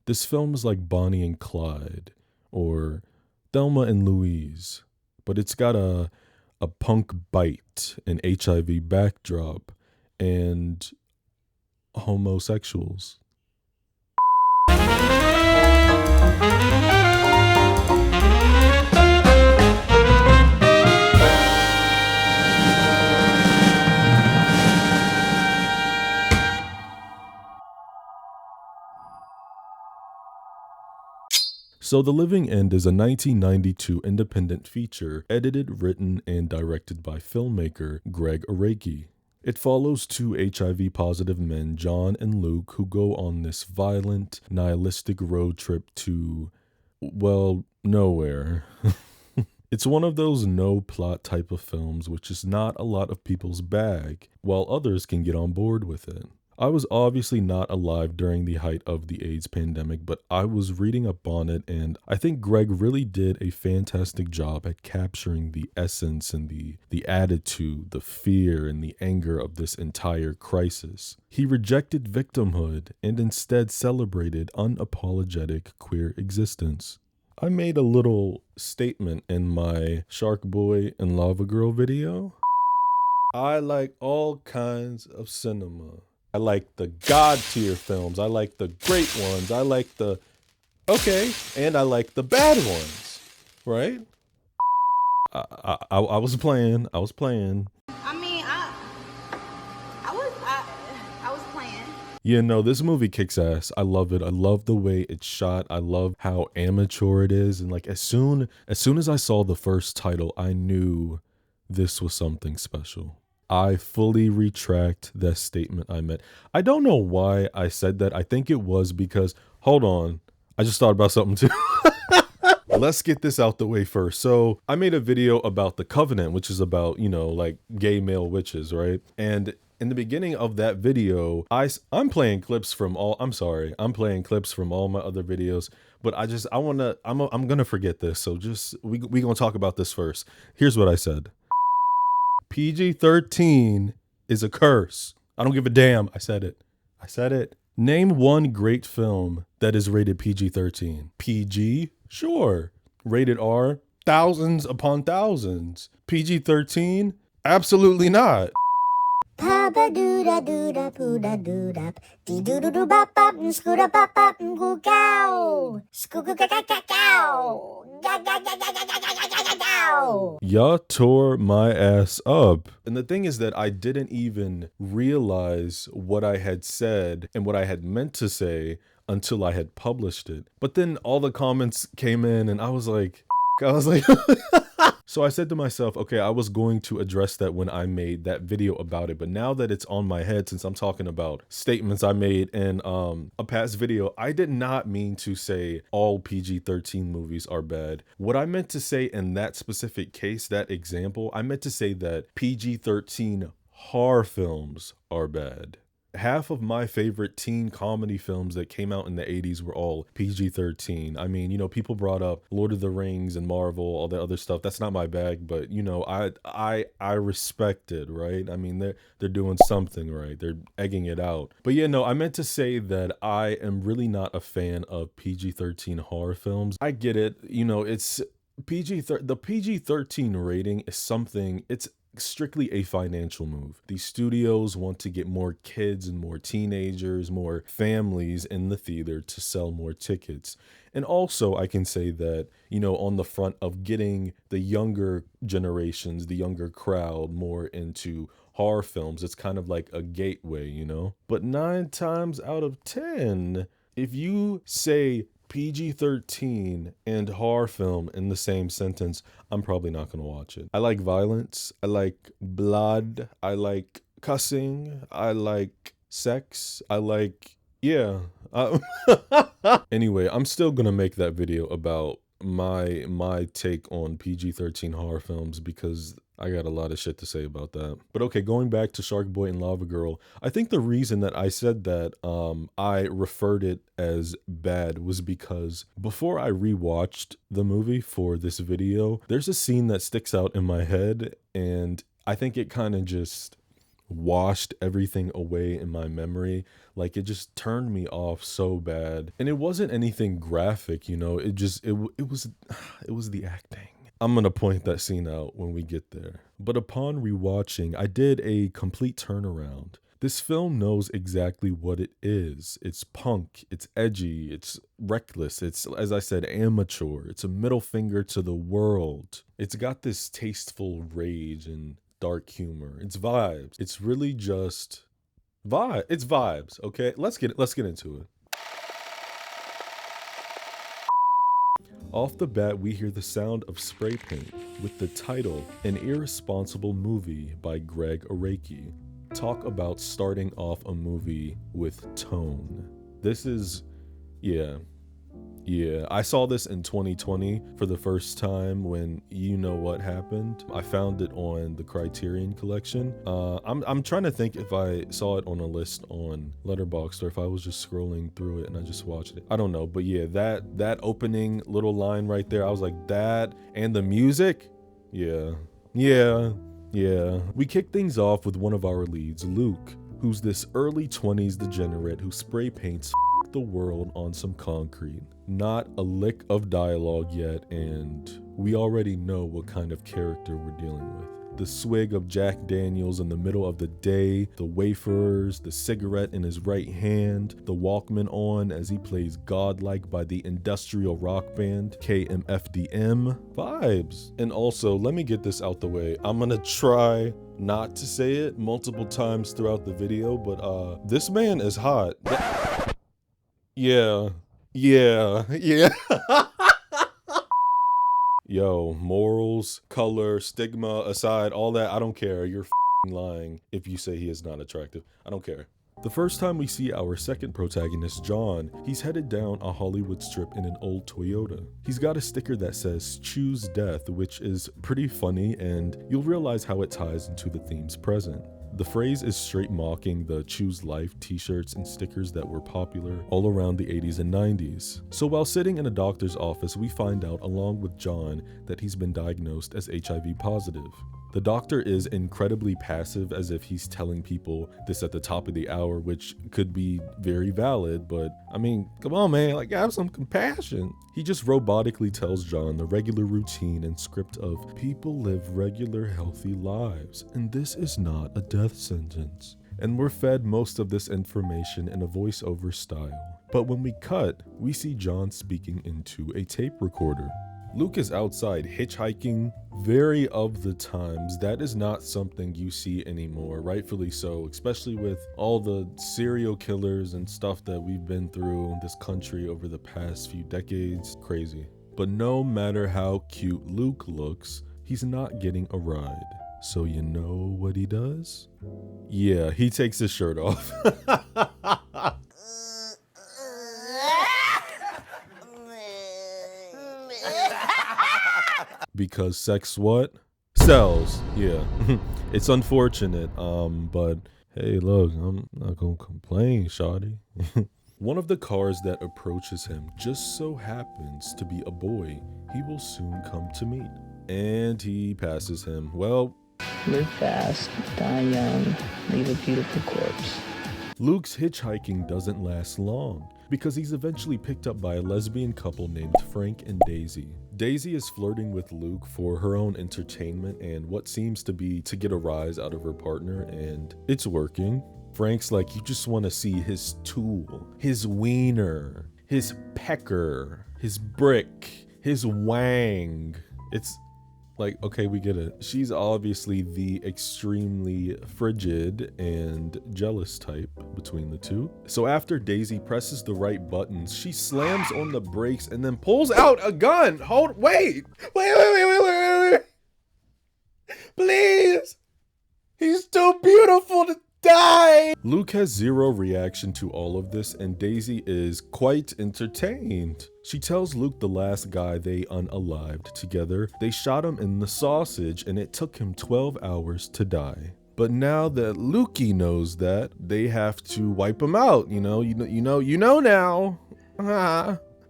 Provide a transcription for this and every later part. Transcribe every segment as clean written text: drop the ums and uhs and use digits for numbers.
This film is like Bonnie and Clyde or Thelma and Louise, but it's got a punk bite, an HIV backdrop, and homosexuals. So The Living End is a 1992 independent feature edited, written, and directed by filmmaker Greggaraki. It follows two HIV-positive men, John and Luke, who go on this violent, nihilistic road trip to, well, nowhere. It's one of those no-plot type of films, which is not a lot of people's bag, while others can get on board with it. I was obviously not alive during the height of the AIDS pandemic, but I was reading up on it, and I think Greg really did a fantastic job at capturing the essence and the attitude, the fear, and the anger of this entire crisis. He rejected victimhood and instead celebrated unapologetic queer existence. I made a little statement in my Shark Boy and Lava Girl video. I like all kinds of cinema. I like the God tier films. I like the great ones. I like the okay, and I like the bad ones, right? I was playing. I was playing. I was playing. Yeah, no, this movie kicks ass. I love it. I love the way it's shot. I love how amateur it is, and like as soon as I saw the first title, I knew this was something special. I fully retract that statement I made. I don't know why I said that. I think it was because, hold on, I just thought about something too. Let's get this out the way first. So I made a video about The Covenant, which is about, like gay male witches, right? And in the beginning of that video, I'm playing clips from all my other videos, but I'm gonna forget this. So we gonna talk about this first. Here's what I said. PG-13 is a curse. I don't give a damn. I said it. Name one great film that is rated PG-13. PG? Sure. Rated R? Thousands upon thousands. PG-13? Absolutely not. Papa dooda dooda pooda dooda dee doo doo doo bop bop and scooda bop bop and goo cow scoo cow ga ga ga ga ga ga ga ga ga ga. Y'all tore my ass up. And the thing is that I didn't even realize what I had said and what I had meant to say until I had published it. But then all the comments came in and I was like, so I said to myself, okay, I was going to address that when I made that video about it. But now that it's on my head, since I'm talking about statements I made in a past video, I did not mean to say all PG-13 movies are bad. What I meant to say in that specific case, that example, I meant to say that PG-13 horror films are bad. Half of my favorite teen comedy films that came out in the 80s were all PG-13. I mean, people brought up Lord of the Rings and Marvel, all that other stuff. That's not my bag, but I respect it, right? I mean, they're doing something right. They're egging it out. But yeah, no, I meant to say that I am really not a fan of PG-13 horror films. I get it. It's the PG-13 rating is something, it's strictly a financial move. These studios want to get more kids and more teenagers, more families in the theater to sell more tickets. And also I can say that, on the front of getting the younger generations, the younger crowd more into horror films, it's kind of like a gateway, But 9 times out of 10, if you say PG-13 and horror film in the same sentence, I'm probably not going to watch it. I like violence. I like blood. I like cussing. I like sex. I like, yeah. Anyway, I'm still going to make that video about my take on PG-13 horror films because I got a lot of shit to say about that. But okay, going back to Shark Boy and Lava Girl, I think the reason that I said that I referred it as bad was because before I rewatched the movie for this video, there's a scene that sticks out in my head, and I think it kind of just washed everything away in my memory. Like, it just turned me off so bad. And it wasn't anything graphic, you know, it was it was the acting. I'm gonna point that scene out when we get there. But upon rewatching, I did a complete turnaround. This film knows exactly what it is. It's punk, it's edgy, it's reckless, it's, as I said, amateur. It's a middle finger to the world. It's got this tasteful rage and dark humor. It's vibes. It's really just vibe. It's vibes, okay? Let's get into it. Off the bat, we hear the sound of spray paint with the title, An Irresponsible Movie by greggaraki. Talk about starting off a movie with tone. This is, yeah, I saw this in 2020 for the first time when you know what happened. I found it on the Criterion collection. I'm trying to think if I saw it on a list on Letterboxd or if I was just scrolling through it and I just watched it. I don't know, but yeah, that opening little line right there, I was like, that and the music, yeah. We kick things off with one of our leads, Luke, who's this early 20s degenerate who spray paints the world on some concrete. Not a lick of dialogue yet, and we already know what kind of character we're dealing with. The swig of Jack Daniels in the middle of the day, the wafers, the cigarette in his right hand, the Walkman on as he plays Godlike by the industrial rock band KMFDM. Vibes. And also, let me get this out the way. I'm gonna try not to say it multiple times throughout the video, but this man is hot. Yeah. Yo, morals, color, stigma aside, all that, I don't care. You're lying if you say he is not attractive. I don't care. The first time we see our second protagonist, John, he's headed down a Hollywood strip in an old Toyota. He's got a sticker that says "Choose Death," which is pretty funny, and you'll realize how it ties into the themes present. The phrase is straight mocking the Choose Life t-shirts and stickers that were popular all around the 80s and 90s. So while sitting in a doctor's office, we find out along with John that he's been diagnosed as HIV positive. The doctor is incredibly passive, as if he's telling people this at the top of the hour, which could be very valid, but I mean, come on man, like have some compassion. He just robotically tells John the regular routine and script of people live regular healthy lives, and this is not a death sentence. And we're fed most of this information in a voiceover style. But when we cut, we see John speaking into a tape recorder. Luke is outside hitchhiking. Very of the times, that is not something you see anymore, rightfully so, especially with all the serial killers and stuff that we've been through in this country over the past few decades. Crazy. But no matter how cute Luke looks, he's not getting a ride. So you know what he does? Yeah, he takes his shirt off. Because sex what? Sells. Yeah. It's unfortunate, but hey, look, I'm not gonna complain, shawty. One of the cars that approaches him just so happens to be a boy he will soon come to meet. And he passes him. Well, live fast, die young, leave a beautiful corpse. Luke's hitchhiking doesn't last long, because he's eventually picked up by a lesbian couple named Frank and Daisy. Daisy is flirting with Luke for her own entertainment and what seems to be to get a rise out of her partner, and it's working. Frank's like, you just want to see his tool, his wiener, his pecker, his brick, his wang. It's like, okay, we get it. She's obviously the extremely frigid and jealous type between the two. So after Daisy presses the right buttons, she slams on the brakes and then pulls out a gun. Wait. Please. He's too beautiful to die. Luke has zero reaction to all of this, and Daisy is quite entertained. She tells Luke the last guy they unalived together, they shot him in the sausage and it took him 12 hours to die. But now that Lukey knows that, they have to wipe him out, you know now.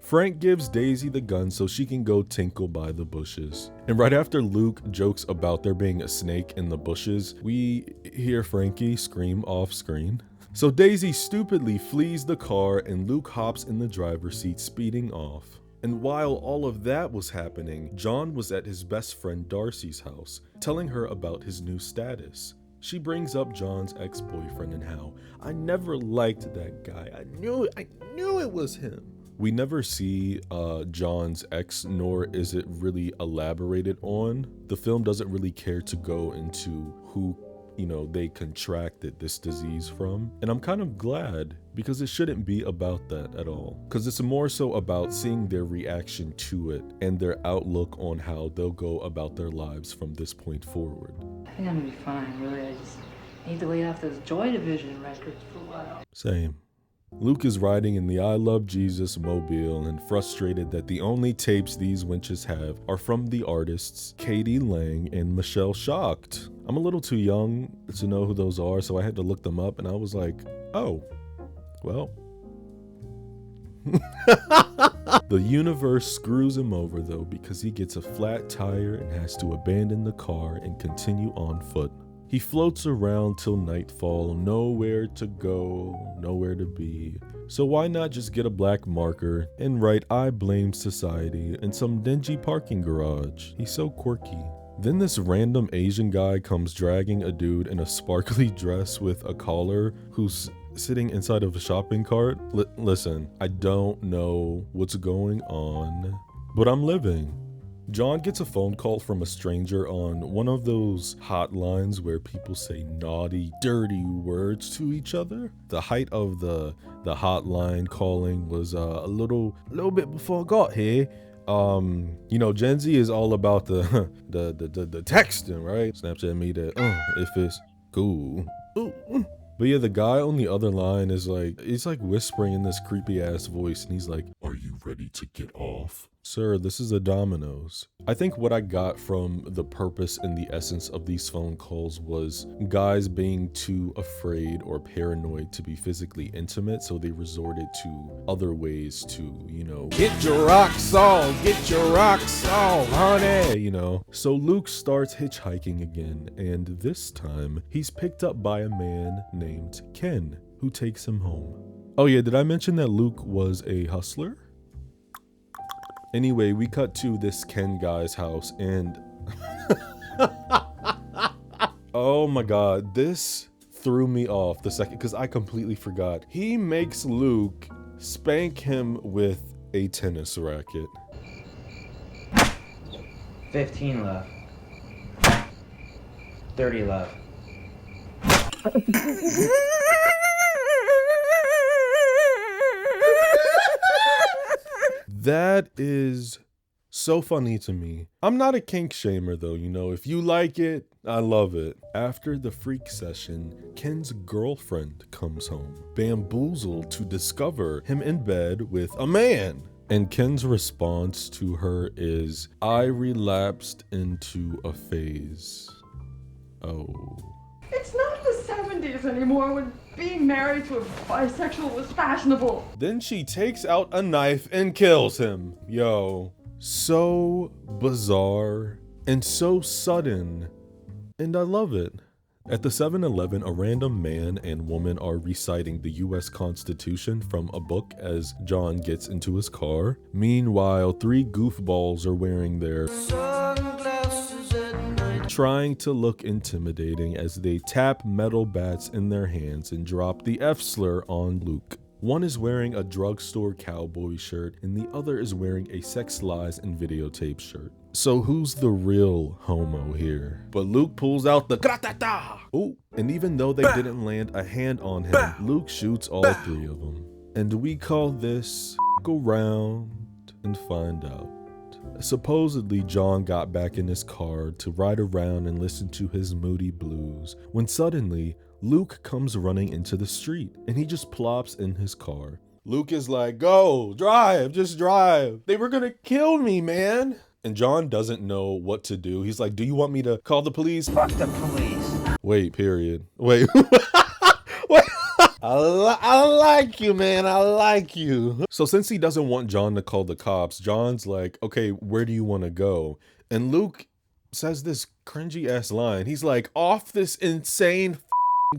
Frank gives Daisy the gun so she can go tinkle by the bushes. And right after Luke jokes about there being a snake in the bushes, we hear Frankie scream off screen. So Daisy stupidly flees the car and Luke hops in the driver's seat, speeding off. And while all of that was happening, John was at his best friend Darcy's house, telling her about his new status. She brings up John's ex-boyfriend and how, I never liked that guy. I knew it was him. We never see John's ex, nor is it really elaborated on. The film doesn't really care to go into who, they contracted this disease from. And I'm kind of glad, because it shouldn't be about that at all. Because it's more so about seeing their reaction to it and their outlook on how they'll go about their lives from this point forward. I think I'm gonna be fine, really. I just need to lay off those Joy Division records for a while. Same. Luke is riding in the I Love Jesus mobile and frustrated that the only tapes these wenches have are from the artists Katie Lang and Michelle Shocked. I'm a little too young to know who those are, so I had to look them up and I was like, oh, well. The universe screws him over though because he gets a flat tire and has to abandon the car and continue on foot. He floats around till nightfall, nowhere to go, nowhere to be. So why not just get a black marker and write I blame society in some dingy parking garage? He's so quirky. Then this random Asian guy comes dragging a dude in a sparkly dress with a collar who's sitting inside of a shopping cart. Listen, I don't know what's going on, but I'm living. John gets a phone call from a stranger on one of those hotlines where people say naughty, dirty words to each other. The height of the hotline calling was a little bit before I got here. Gen Z is all about the texting, right? Snapchat me that if it's cool. Ooh. But yeah, the guy on the other line is he's whispering in this creepy ass voice and he's like, "Are you ready to get off?" Sir, this is a Domino's. I think what I got from the purpose and the essence of these phone calls was guys being too afraid or paranoid to be physically intimate, so they resorted to other ways to, get your rocks off, honey, So Luke starts hitchhiking again, and this time he's picked up by a man named Ken, who takes him home. Oh yeah, did I mention that Luke was a hustler? Anyway, we cut to this Ken guy's house and oh my god, this threw me off the second because I completely forgot. He makes Luke spank him with a tennis racket. 15 left. 30 left. That is so funny to me. I'm not a kink shamer though, if you like it, I love it. After the freak session, Ken's girlfriend comes home, bamboozled to discover him in bed with a man. And Ken's response to her is, I relapsed into a phase. Oh. It's not the 70s anymore when being married to a bisexual was fashionable. Then she takes out a knife and kills him. Yo, so bizarre and so sudden, and I love it. At the 7-Eleven, a random man and woman are reciting the US Constitution from a book as John gets into his car. Meanwhile, 3 goofballs are wearing their sunglasses at night, trying to look intimidating as they tap metal bats in their hands and drop the F slur on Luke. One is wearing a drugstore cowboy shirt and the other is wearing a Sex Lies and Videotape shirt. So who's the real homo here? But Luke pulls out the gratata. Ooh, and even though they didn't land a hand on him, Luke shoots all 3 of them. And we call this go round and find out. Supposedly, John got back in his car to ride around and listen to his moody blues when suddenly Luke comes running into the street and he just plops in his car. Luke is like, go, drive, just drive. They were gonna kill me, man. And John doesn't know what to do. He's like, do you want me to call the police? Fuck the police. Wait, period. Wait. Wait. I like you, man. I like you. So since he doesn't want John to call the cops, John's like, okay, where do you want to go? And Luke says this cringy ass line. He's like, off this insane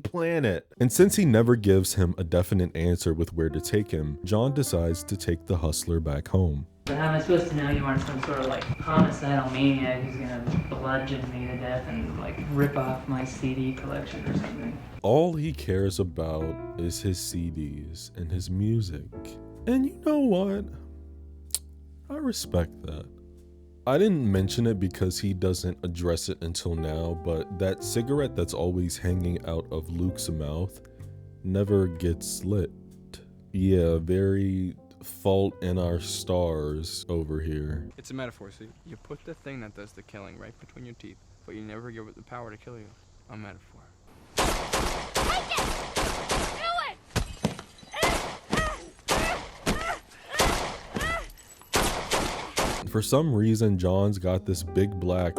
planet. And since he never gives him a definite answer with where to take him, John decides to take the hustler back home. But how am I supposed to know you aren't some sort of like homicidal maniac who's gonna bludgeon me to death and like rip off my CD collection or something? All he cares about is his CDs and his music. And you know what? I respect that. I didn't mention it because he doesn't address it until now, but that cigarette that's always hanging out of Luke's mouth never gets lit. Yeah, very Fault in Our Stars over here. It's a metaphor, see? You put the thing that does the killing right between your teeth, but you never give it the power to kill you. A metaphor. For some reason, John's got this big black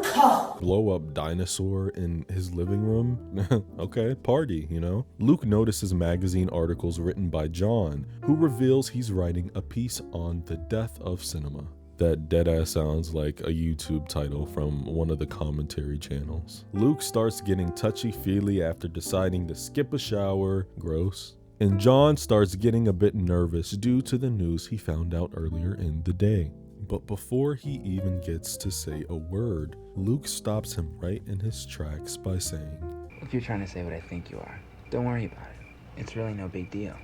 blow-up dinosaur in his living room. Okay, party, you know? Luke notices magazine articles written by John, who reveals he's writing a piece on the death of cinema. That deadass sounds like a YouTube title from one of the commentary channels. Luke starts getting touchy-feely after deciding to skip a shower. Gross. And John starts getting a bit nervous due to the news he found out earlier in the day. But before he even gets to say a word, Luke stops him right in his tracks by saying, If you're trying to say what I think you are, don't worry about it. It's really no big deal.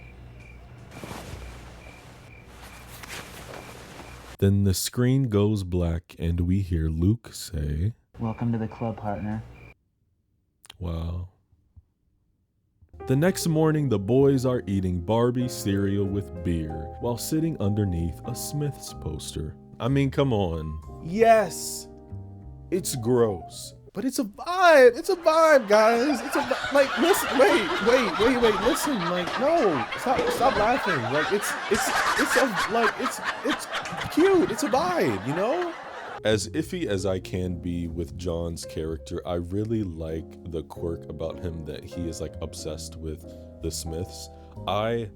Then the screen goes black and we hear Luke say, Welcome to the club, partner. wow. The next morning, the boys are eating Barbie cereal with beer while sitting underneath a Smiths poster. I mean, come on. Yes, it's gross, but it's a vibe. It's a vibe, guys. It's a like. Listen, wait. Listen, like, no, stop laughing. Like, it's cute. It's a vibe, you know. As iffy as I can be with John's character, I really like the quirk about him that he is like obsessed with the Smiths. I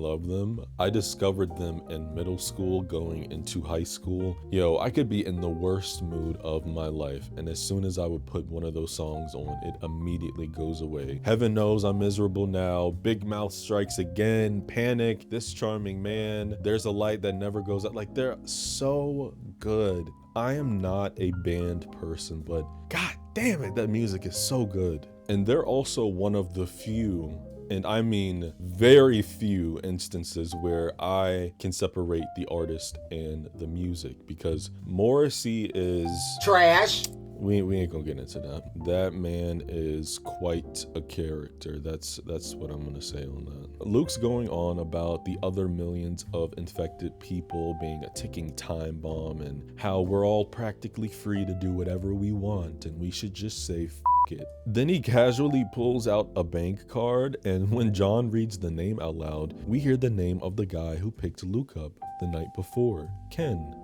love them. I discovered them in middle school going into high school. Yo, I could be in the worst mood of my life, and as soon as I would put one of those songs on, it immediately goes away. Heaven Knows I'm Miserable Now, Big Mouth Strikes Again, Panic, This Charming Man, There's a Light That Never Goes Out. Like, they're so good. I am not a band person, but god damn it, that music is so good. And they're also one of the few, and I mean very few, instances where I can separate the artist and the music, because Morrissey is Trash. We ain't gonna get into that. That man is quite a character. That's what I'm gonna say on that. Luke's going on about the other millions of infected people being a ticking time bomb and how we're all practically free to do whatever we want and we should just say f it. Then he casually pulls out a bank card, and when John reads the name out loud, we hear the name of the guy who picked Luke up the night before. Ken.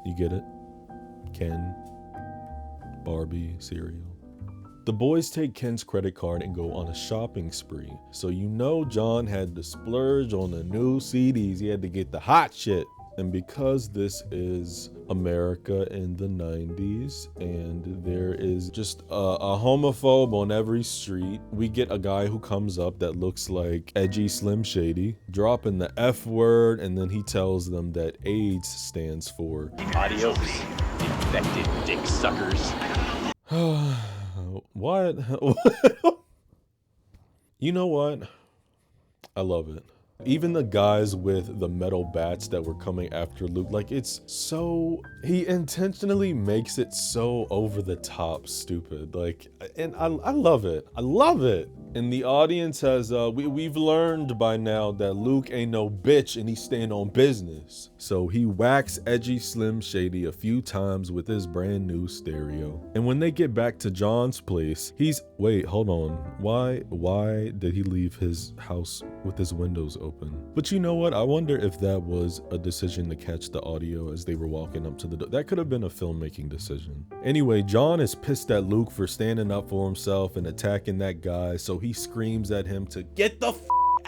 You get it? Ken. Barbie cereal. The boys take Ken's credit card and go on a shopping spree. So you know John had to splurge on the new CDs. He had to get the hot shit. And because this is America in the 90s and there is just a homophobe on every street, we get a guy who comes up that looks like edgy Slim Shady, dropping the F word, and then he tells them that AIDS stands for Adios, infected dick suckers. What? You know what? I love it. Even the guys with the metal bats that were coming after Luke, like, it's so, he intentionally makes it so over the top stupid, like, and I love it. I love it. And the audience has, we've learned by now that Luke ain't no bitch and he's staying on business. So he whacks edgy Slim Shady a few times with his brand new stereo. And when they get back to John's place, wait, hold on. Why did he leave his house with his windows open? But you know what? I wonder if that was a decision to catch the audio as they were walking up to the door. That could have been a filmmaking decision. Anyway, John is pissed at Luke for standing up for himself and attacking that guy, so he screams at him to get the f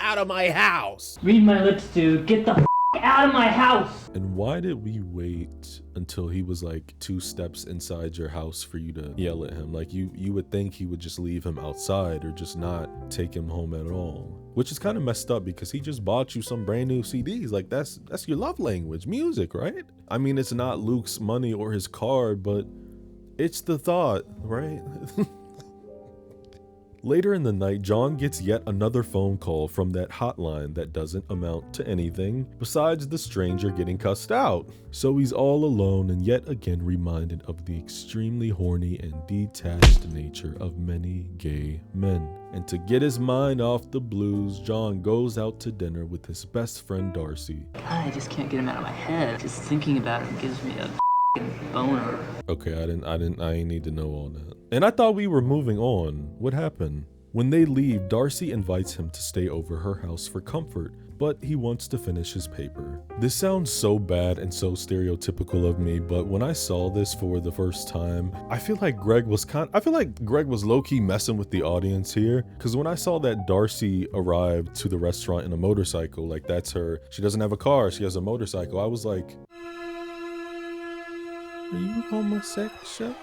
out of my house. Read my lips, dude. Get the out of my house. And why did we wait until he was like 2 steps inside your house for you to yell at him? Like you would think he would just leave him outside or just not take him home at all. Which is kind of messed up because he just bought you some brand new CDs. Like that's your love language, music, right? I mean, it's not Luke's money or his card, but it's the thought, right? Later in the night, John gets yet another phone call from that hotline that doesn't amount to anything besides the stranger getting cussed out. So he's all alone and yet again reminded of the extremely horny and detached nature of many gay men. And to get his mind off the blues, John goes out to dinner with his best friend Darcy. I just can't get him out of my head. Just thinking about him gives me a boner. Okay, I didn't need to know all that. And I thought we were moving on. What happened? When they leave, Darcy invites him to stay over her house for comfort, but he wants to finish his paper. This sounds so bad and so stereotypical of me, but when I saw this for the first time, I feel like Greg was low-key messing with the audience here, because when I saw that Darcy arrived to the restaurant in a motorcycle, like that's her, she doesn't have a car, she has a motorcycle, I was like, are you homosexual?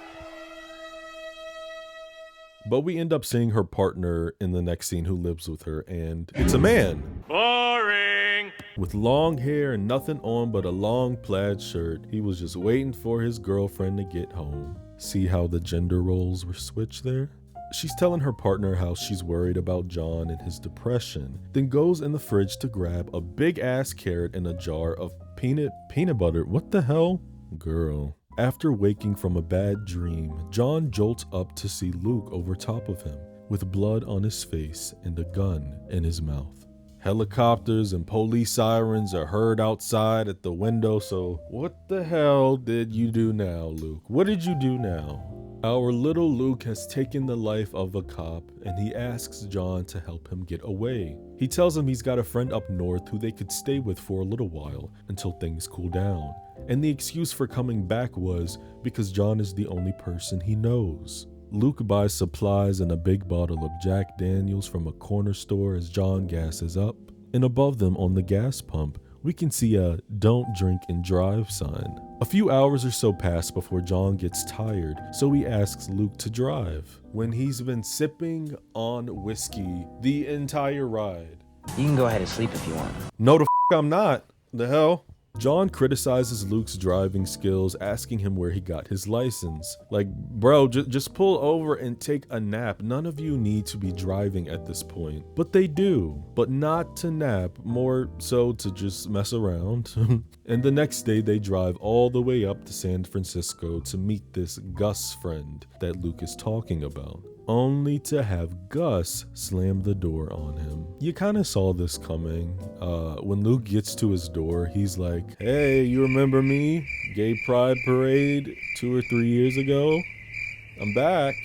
But we end up seeing her partner in the next scene who lives with her, and it's a man. Boring! With long hair and nothing on but a long plaid shirt. He was just waiting for his girlfriend to get home. See how the gender roles were switched there? She's telling her partner how she's worried about John and his depression, then goes in the fridge to grab a big ass carrot and a jar of peanut butter. What the hell? Girl. After waking from a bad dream, John jolts up to see Luke over top of him, with blood on his face and a gun in his mouth. Helicopters and police sirens are heard outside at the window, so what the hell did you do now, Luke? What did you do now? Our little Luke has taken the life of a cop, and he asks John to help him get away. He tells him he's got a friend up north who they could stay with for a little while until things cool down. And the excuse for coming back was because John is the only person he knows. Luke buys supplies and a big bottle of Jack Daniels from a corner store as John gasses up. And above them on the gas pump, we can see a "Don't drink and drive" sign. A few hours or so pass before John gets tired, so he asks Luke to drive. When he's been sipping on whiskey the entire ride. You can go ahead and sleep if you want. No, the I'm not. The hell? John criticizes Luke's driving skills, asking him where he got his license. Like, bro, just pull over and take a nap. None of you need to be driving at this point. But they do, but not to nap, more so to just mess around. And the next day they drive all the way up to San Francisco to meet this Gus friend that Luke is talking about, only to have Gus slam the door on him. You kind of saw this coming. When Luke gets to his door, he's like, "Hey, you remember me? Gay Pride Parade 2 or 3 years ago? I'm back."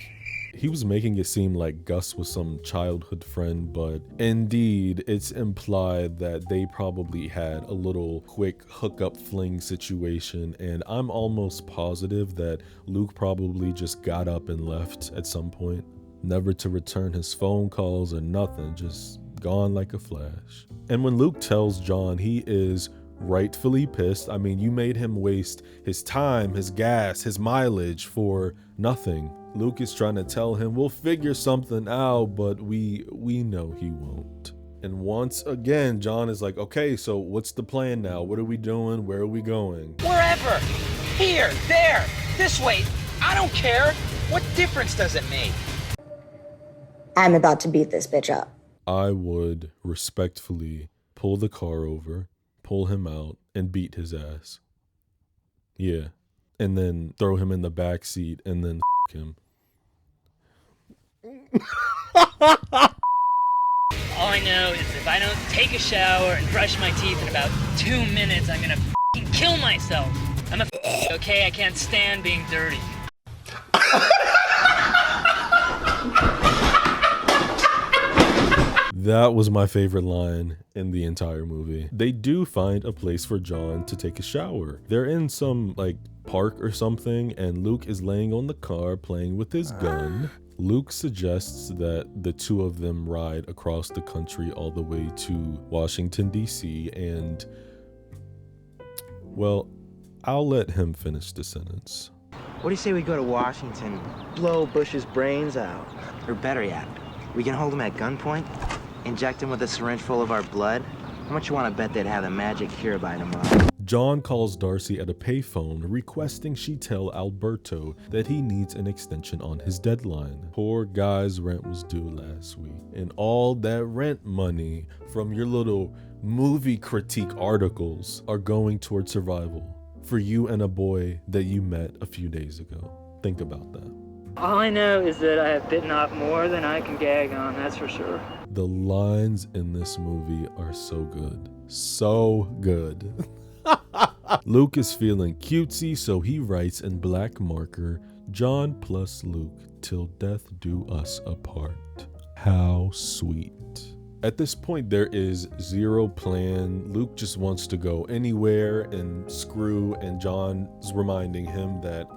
He was making it seem like Gus was some childhood friend, but indeed, it's implied that they probably had a little quick hookup fling situation, and I'm almost positive that Luke probably just got up and left at some point, never to return his phone calls or nothing, just gone like a flash. And when Luke tells John he is rightfully pissed, I mean, you made him waste his time, his gas, his mileage for nothing. Luke is trying to tell him, we'll figure something out, but we know he won't. And once again, John is like, okay, so what's the plan now? What are we doing? Where are we going? Wherever. Here, there, this way. I don't care. What difference does it make? I'm about to beat this bitch up. I would respectfully pull the car over, pull him out, and beat his ass. Yeah. And then throw him in the back seat and then him. All I know is if I don't take a shower and brush my teeth in about 2 minutes, I'm gonna kill myself. I'm a okay? I can't stand being dirty. That was my favorite line in the entire movie. They do find a place for John to take a shower. They're in some, like, park or something, and Luke is laying on the car playing with his gun. Luke suggests that the two of them ride across the country all the way to Washington, D.C., and, well, I'll let him finish the sentence. What do you say we go to Washington, blow Bush's brains out? Or better yet, we can hold him at gunpoint, inject him with a syringe full of our blood. How much you want to bet they'd have the magic cure by tomorrow? John calls Darcy at a payphone, requesting she tell Alberto that he needs an extension on his deadline. Poor guy's rent was due last week, and all that rent money from your little movie critique articles are going toward survival for you and a boy that you met a few days ago. Think about that. All I know is that I have bitten off more than I can gag on, that's for sure. The lines in this movie are so good. So good. Luke is feeling cutesy, so he writes in black marker, John plus Luke till death do us apart. How sweet. At this point, there is zero plan. Luke just wants to go anywhere and screw, and John's reminding him that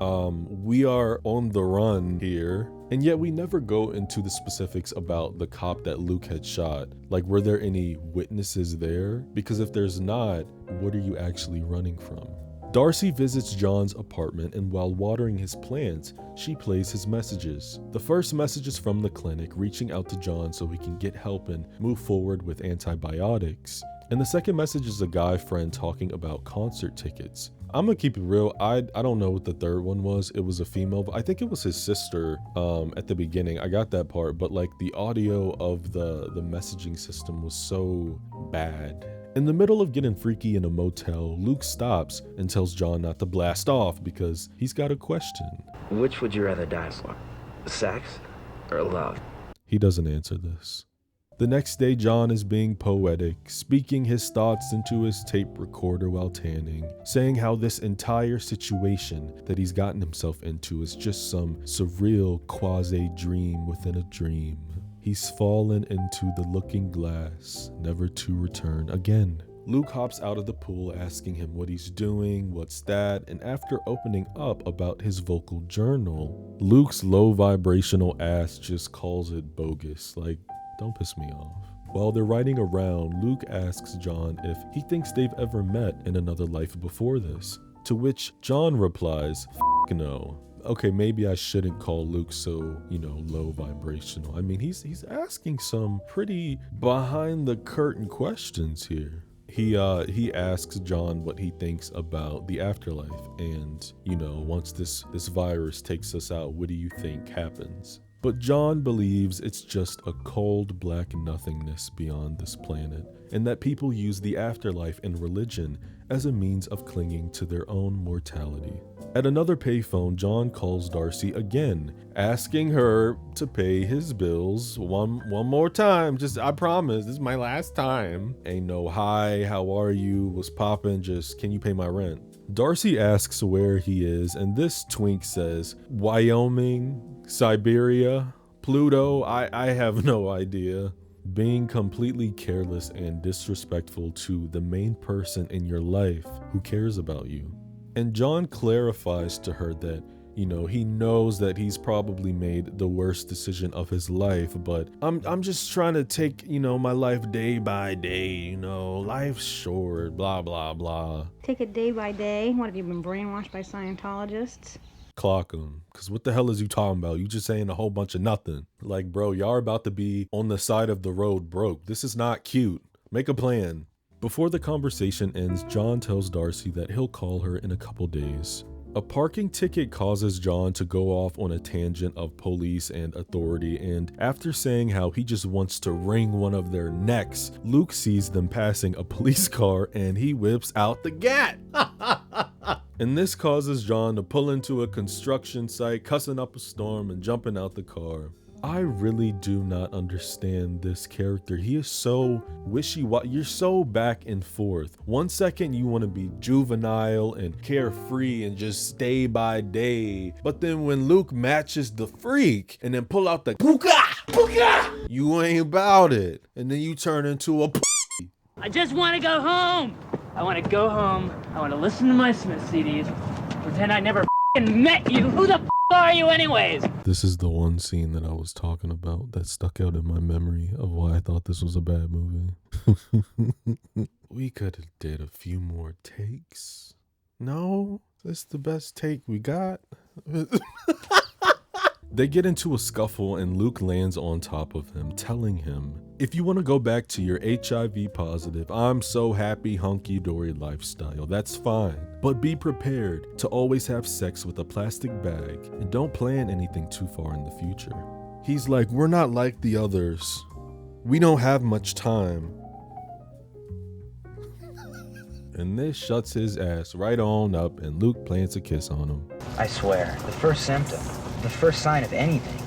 we are on the run here. And yet we never go into the specifics about the cop that Luke had shot. Like, were there any witnesses there? Because if there's not, what are you actually running from? Darcy visits John's apartment, and while watering his plants, she plays his messages. The first message is from the clinic, reaching out to John so he can get help and move forward with antibiotics. And the second message is a guy friend talking about concert tickets. I'm gonna keep it real. I don't know what the third one was. It was a female. I think it was his sister at the beginning. I got that part, but like the audio of the messaging system was so bad. In the middle of getting freaky in a motel, Luke stops and tells John not to blast off because he's got a question. Which would you rather die for? Sex or love? He doesn't answer this. The next day, John is being poetic, speaking his thoughts into his tape recorder while tanning, saying how this entire situation that he's gotten himself into is just some surreal quasi-dream within a dream. He's fallen into the looking glass, never to return again. Luke hops out of the pool asking him what he's doing, what's that, and after opening up about his vocal journal, Luke's low vibrational ass just calls it bogus. Like, don't piss me off. While they're riding around, Luke asks John if he thinks they've ever met in another life before this, to which John replies, "F no." Okay, maybe I shouldn't call Luke so, low vibrational. I mean, he's asking some pretty behind the curtain questions here. He asks John what he thinks about the afterlife, and once this virus takes us out, what do you think happens? But John believes it's just a cold black nothingness beyond this planet, and that people use the afterlife and religion as a means of clinging to their own mortality. At another payphone, John calls Darcy again, asking her to pay his bills one more time. Just, I promise, this is my last time. Ain't no hi, how are you, what's poppin', just can you pay my rent? Darcy asks where he is, and this twink says, Wyoming, Siberia, Pluto, I have no idea. Being completely careless and disrespectful to the main person in your life who cares about you. And John clarifies to her that, he knows that he's probably made the worst decision of his life, but I'm just trying to take, my life day by day, life's short, blah, blah, blah. Take it day by day? What, have you been brainwashed by Scientologists? Clock him, because what the hell is you talking about? You just saying a whole bunch of nothing. Like, bro, y'all are about to be on the side of the road broke. This is not cute. Make a plan. Before the conversation ends, John tells Darcy that he'll call her in a couple days. A parking ticket causes John to go off on a tangent of police and authority, and after saying how he just wants to wring one of their necks, Luke sees them passing a police car and he whips out the gat. And this causes John to pull into a construction site, cussing up a storm and jumping out the car. I really do not understand this character. He is so wishy-washy. You're so back and forth. One second you want to be juvenile and carefree and just stay by day. But then when Luke matches the freak and then pull out the puka, you ain't about it. And then you turn into a I just want to go home. I want to go home. I want to listen to my Smith CDs. Pretend I never met you. Who the are you anyways? This is the one scene that I was talking about that stuck out in my memory of why I thought this was a bad movie. We could have did a few more takes. No, this is the best take we got. They get into a scuffle and Luke lands on top of him, telling him, if you want to go back to your HIV positive, I'm so happy hunky-dory lifestyle, that's fine. But be prepared to always have sex with a plastic bag and don't plan anything too far in the future. He's like, we're not like the others. We don't have much time. And this shuts his ass right on up and Luke plants a kiss on him. I swear, the first symptom, the first sign of anything,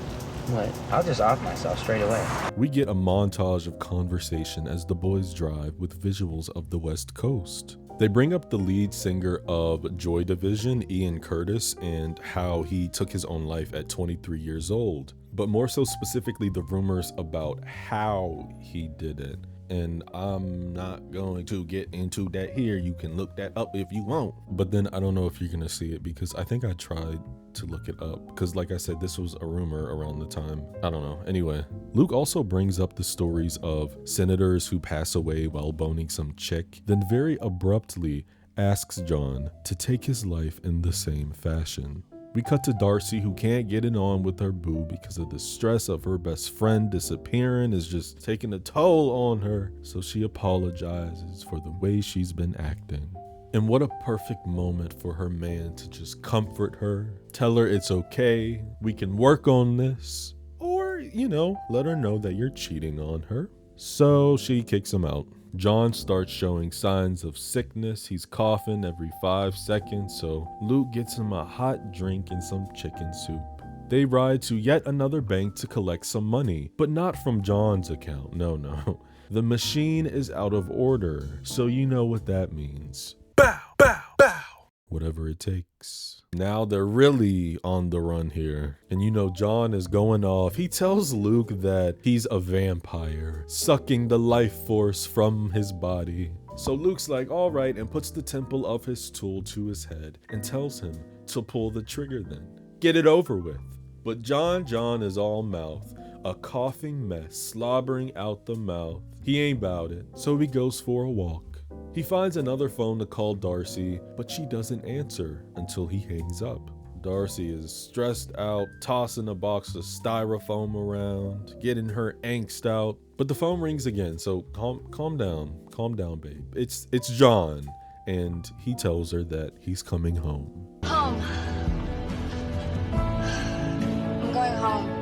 what? I'll just off myself straight away. We get a montage of conversation as the boys drive with visuals of the West Coast. They bring up the lead singer of Joy Division, Ian Curtis, and how he took his own life at 23 years old, but more so specifically the rumors about how he did it. And I'm not going to get into that here. You can look that up if you want. But then I don't know if you're going to see it because I think I tried to look it up. Because like I said, this was a rumor around the time. I don't know. Anyway, Luke also brings up the stories of senators who pass away while boning some chick. Then very abruptly asks John to take his life in the same fashion. We cut to Darcy, who can't get it on with her boo because of the stress of her best friend disappearing is just taking a toll on her. So she apologizes for the way she's been acting. And what a perfect moment for her man to just comfort her, tell her it's okay, we can work on this, or, you know, let her know that you're cheating on her. So she kicks him out. John starts showing signs of sickness. He's coughing every 5 seconds, so Luke gets him a hot drink and some chicken soup. They ride to yet another bank to collect some money, but not from John's account. No. The machine is out of order, so you know what that means. Bow, bow, bow. Whatever it takes. Now they're really on the run here. And you know John is going off. He tells Luke that he's a vampire, sucking the life force from his body. So Luke's like, all right, and puts the temple of his tool to his head and tells him to pull the trigger then. Get it over with. But John is all mouth, a coughing mess, slobbering out the mouth. He ain't about it, so he goes for a walk. He finds another phone to call Darcy, but she doesn't answer until he hangs up. Darcy is stressed out, tossing a box of styrofoam around, getting her angst out. But the phone rings again, so calm down, babe. It's John, and he tells her that he's coming home. Home. I'm going home.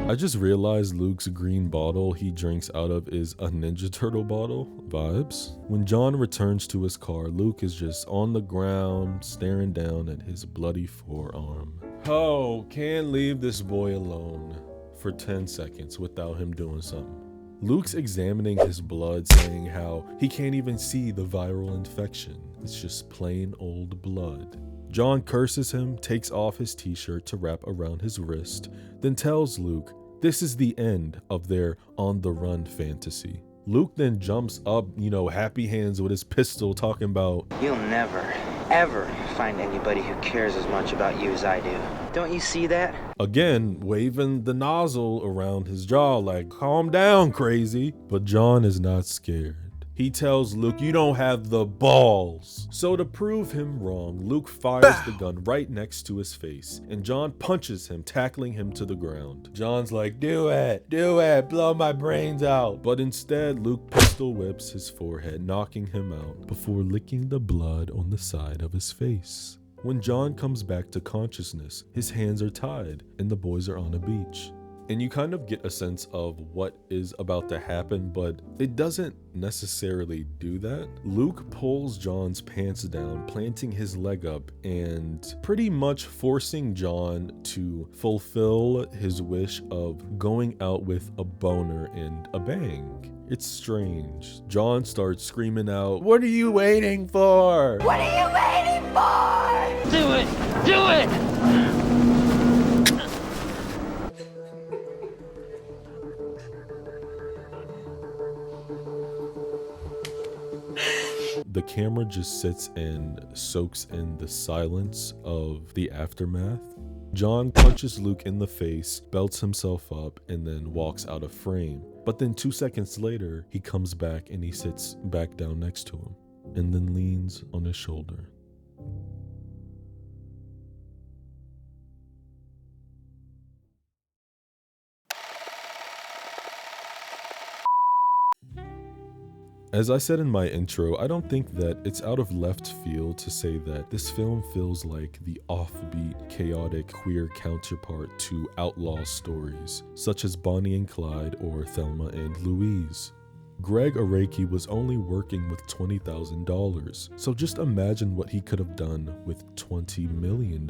I just realized Luke's green bottle he drinks out of is a Ninja Turtle bottle. Vibes. When John returns to his car, Luke is just on the ground, staring down at his bloody forearm. Oh, can't leave this boy alone for 10 seconds without him doing something. Luke's examining his blood, saying how he can't even see the viral infection. It's just plain old blood. John curses him, takes off his t-shirt to wrap around his wrist, then tells Luke this is the end of their on-the-run fantasy. Luke then jumps up, happy hands with his pistol, talking about, you'll never, ever find anybody who cares as much about you as I do. Don't you see that? Again, waving the nozzle around his jaw like, calm down, crazy. But John is not scared. He tells Luke, you don't have the balls. So to prove him wrong, Luke fires the gun right next to his face, and John punches him, tackling him to the ground. John's like, do it, blow my brains out. But instead, Luke pistol whips his forehead, knocking him out before licking the blood on the side of his face. When John comes back to consciousness, his hands are tied, and the boys are on a beach. And you kind of get a sense of what is about to happen, but it doesn't necessarily do that. Luke pulls John's pants down, planting his leg up and pretty much forcing John to fulfill his wish of going out with a boner and a bang. It's strange. John starts screaming out, what are you waiting for? What are you waiting for? Do it! Do it! The camera just sits and soaks in the silence of the aftermath. John punches Luke in the face, belts himself up, and then walks out of frame. But then 2 seconds later, he comes back and he sits back down next to him, and then leans on his shoulder. As I said in my intro, I don't think that it's out of left field to say that this film feels like the offbeat, chaotic, queer counterpart to outlaw stories, such as Bonnie and Clyde or Thelma and Louise. Greggaraki was only working with $20,000, so just imagine what he could have done with $20 million.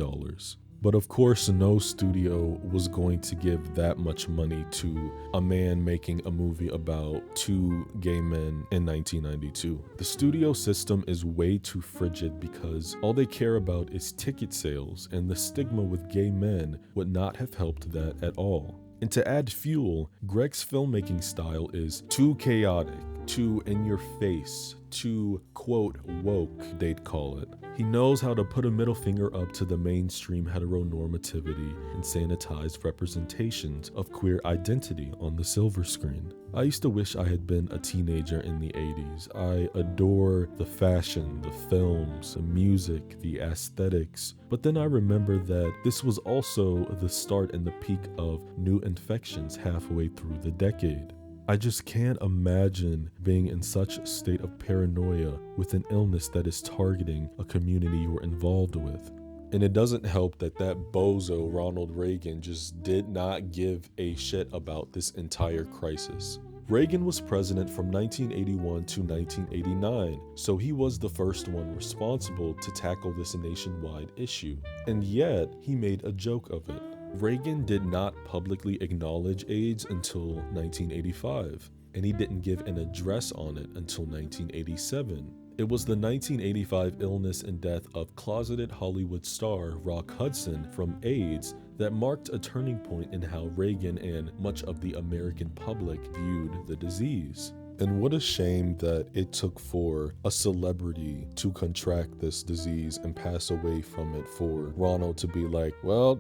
But of course, no studio was going to give that much money to a man making a movie about two gay men in 1992. The studio system is way too frigid because all they care about is ticket sales, and the stigma with gay men would not have helped that at all. And to add fuel, Greg's filmmaking style is too chaotic, too in your face, too, quote, woke, they'd call it. He knows how to put a middle finger up to the mainstream heteronormativity and sanitized representations of queer identity on the silver screen. I used to wish I had been a teenager in the 80s. I adore the fashion, the films, the music, the aesthetics. But then I remember that this was also the start and the peak of new infections halfway through the decade. I just can't imagine being in such a state of paranoia with an illness that is targeting a community you're involved with. And it doesn't help that bozo Ronald Reagan just did not give a shit about this entire crisis. Reagan was president from 1981 to 1989, so he was the first one responsible to tackle this nationwide issue. And yet, he made a joke of it. Reagan did not publicly acknowledge AIDS until 1985, and he didn't give an address on it until 1987. It was the 1985 illness and death of closeted Hollywood star Rock Hudson from AIDS that marked a turning point in how Reagan and much of the American public viewed the disease. And what a shame that it took for a celebrity to contract this disease and pass away from it for Ronald to be like, well,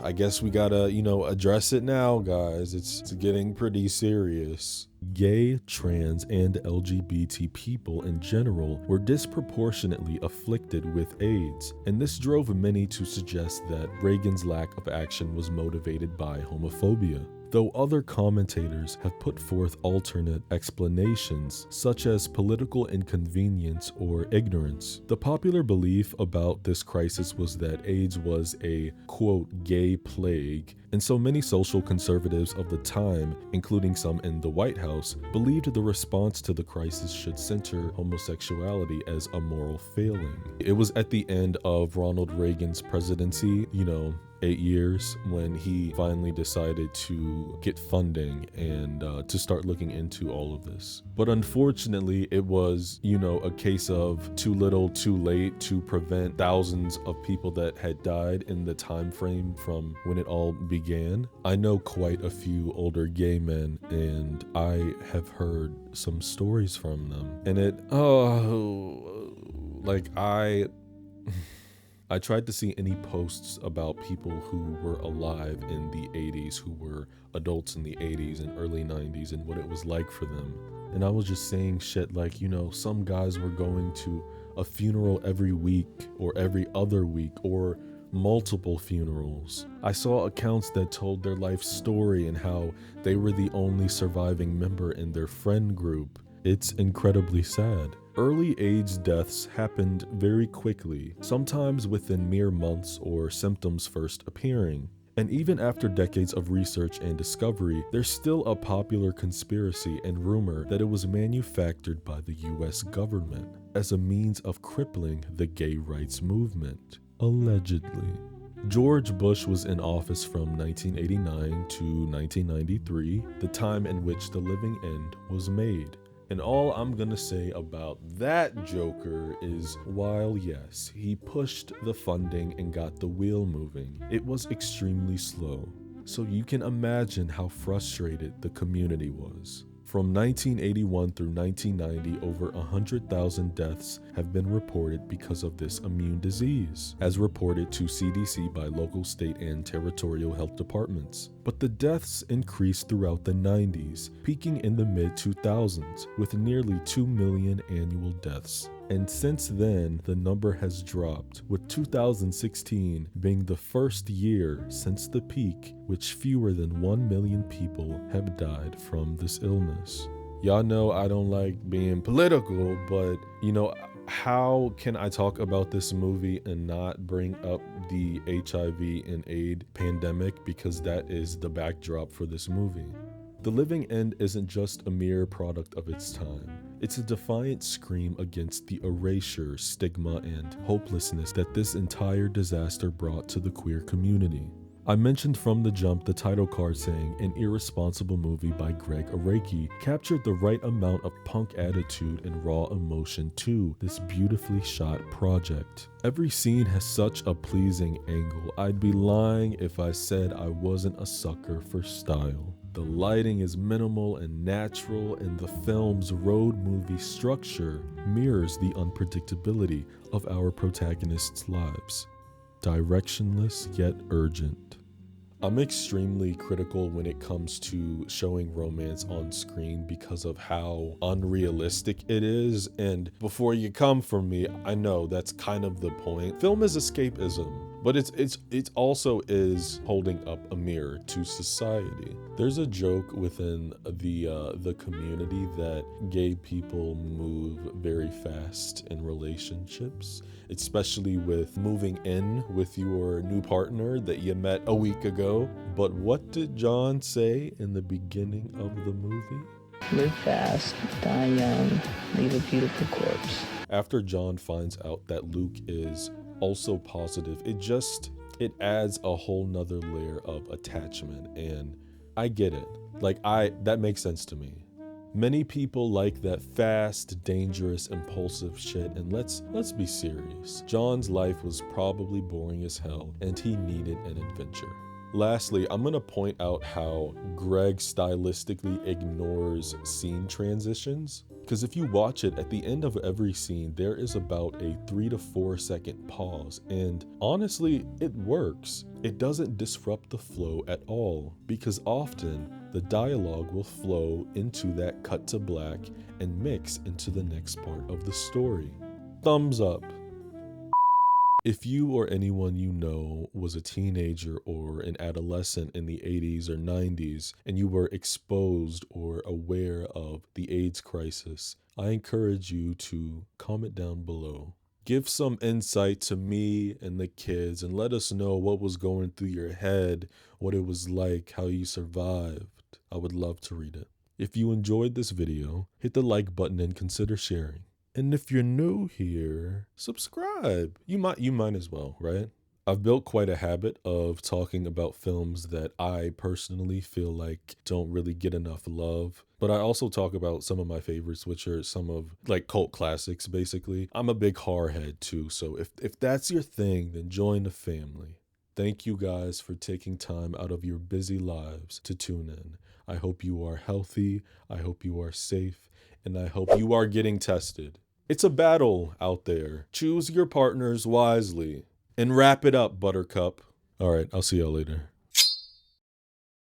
I guess we gotta, address it now, guys. It's getting pretty serious. Gay, trans, and LGBT people in general were disproportionately afflicted with AIDS, and this drove many to suggest that Reagan's lack of action was motivated by homophobia. Though other commentators have put forth alternate explanations, such as political inconvenience or ignorance, the popular belief about this crisis was that AIDS was a, quote, gay plague, and so many social conservatives of the time, including some in the White House, believed the response to the crisis should center homosexuality as a moral failing. It was at the end of Ronald Reagan's presidency, 8 years, when he finally decided to get funding and to start looking into all of this. But unfortunately, it was, a case of too little, too late to prevent thousands of people that had died in the time frame from when it all began. I know quite a few older gay men, and I have heard some stories from them. And I tried to see any posts about people who were alive in the 80s, who were adults in the 80s and early 90s, and what it was like for them. And I was just saying shit like, some guys were going to a funeral every week or every other week or multiple funerals. I saw accounts that told their life story and how they were the only surviving member in their friend group. It's incredibly sad. Early AIDS deaths happened very quickly, sometimes within mere months or symptoms first appearing. And even after decades of research and discovery, there's still a popular conspiracy and rumor that it was manufactured by the US government as a means of crippling the gay rights movement, allegedly. George Bush was in office from 1989 to 1993, the time in which The Living End was made. And all I'm gonna say about that joker is, while yes, he pushed the funding and got the wheel moving, it was extremely slow. So you can imagine how frustrated the community was. From 1981 through 1990, over 100,000 deaths have been reported because of this immune disease, as reported to CDC by local, state, and territorial health departments. But the deaths increased throughout the 90s, peaking in the mid-2000s with nearly 2 million annual deaths. And since then, the number has dropped, with 2016 being the first year since the peak which fewer than 1 million people have died from this illness. Y'all know I don't like being political, but how can I talk about this movie and not bring up the HIV and AIDS pandemic, because that is the backdrop for this movie. The Living End isn't just a mere product of its time. It's a defiant scream against the erasure, stigma, and hopelessness that this entire disaster brought to the queer community. I mentioned from the jump the title card saying an irresponsible movie by greggaraki captured the right amount of punk attitude and raw emotion to this beautifully shot project. Every scene has such a pleasing angle. I'd be lying if I said I wasn't a sucker for style. The lighting is minimal and natural, and the film's road movie structure mirrors the unpredictability of our protagonists' lives. Directionless yet urgent. I'm extremely critical when it comes to showing romance on screen because of how unrealistic it is, and before you come for me, I know that's kind of the point. Film is escapism, but it also is holding up a mirror to society. There's a joke within the community that gay people move very fast in relationships, especially with moving in with your new partner that you met a week ago. But what did John say in the beginning of the movie? Live fast, die young, leave a beautiful corpse. After John finds out that Luke is also positive, it adds a whole nother layer of attachment, and I get it. That makes sense to me. Many people like that fast, dangerous, impulsive shit, and let's be serious. John's life was probably boring as hell, and he needed an adventure. Lastly, I'm gonna point out how Greg stylistically ignores scene transitions. Because if you watch it, at the end of every scene, there is about a 3 to 4 second pause, and honestly, it works. It doesn't disrupt the flow at all, because often the dialogue will flow into that cut to black and mix into the next part of the story. Thumbs up. If you or anyone you know was a teenager or an adolescent in the 80s or 90s and you were exposed or aware of the AIDS crisis, I encourage you to comment down below. Give some insight to me and the kids and let us know what was going through your head, what it was like, how you survived. I would love to read it. If you enjoyed this video, hit the like button and consider sharing. And if you're new here, subscribe. You might as well, right? I've built quite a habit of talking about films that I personally feel like don't really get enough love. But I also talk about some of my favorites, which are some of cult classics, basically. I'm a big horror head too, so if that's your thing, then join the family. Thank you guys for taking time out of your busy lives to tune in. I hope you are healthy, I hope you are safe, and I hope you are getting tested. It's a battle out there. Choose your partners wisely. And wrap it up, Buttercup. All right, I'll see y'all later.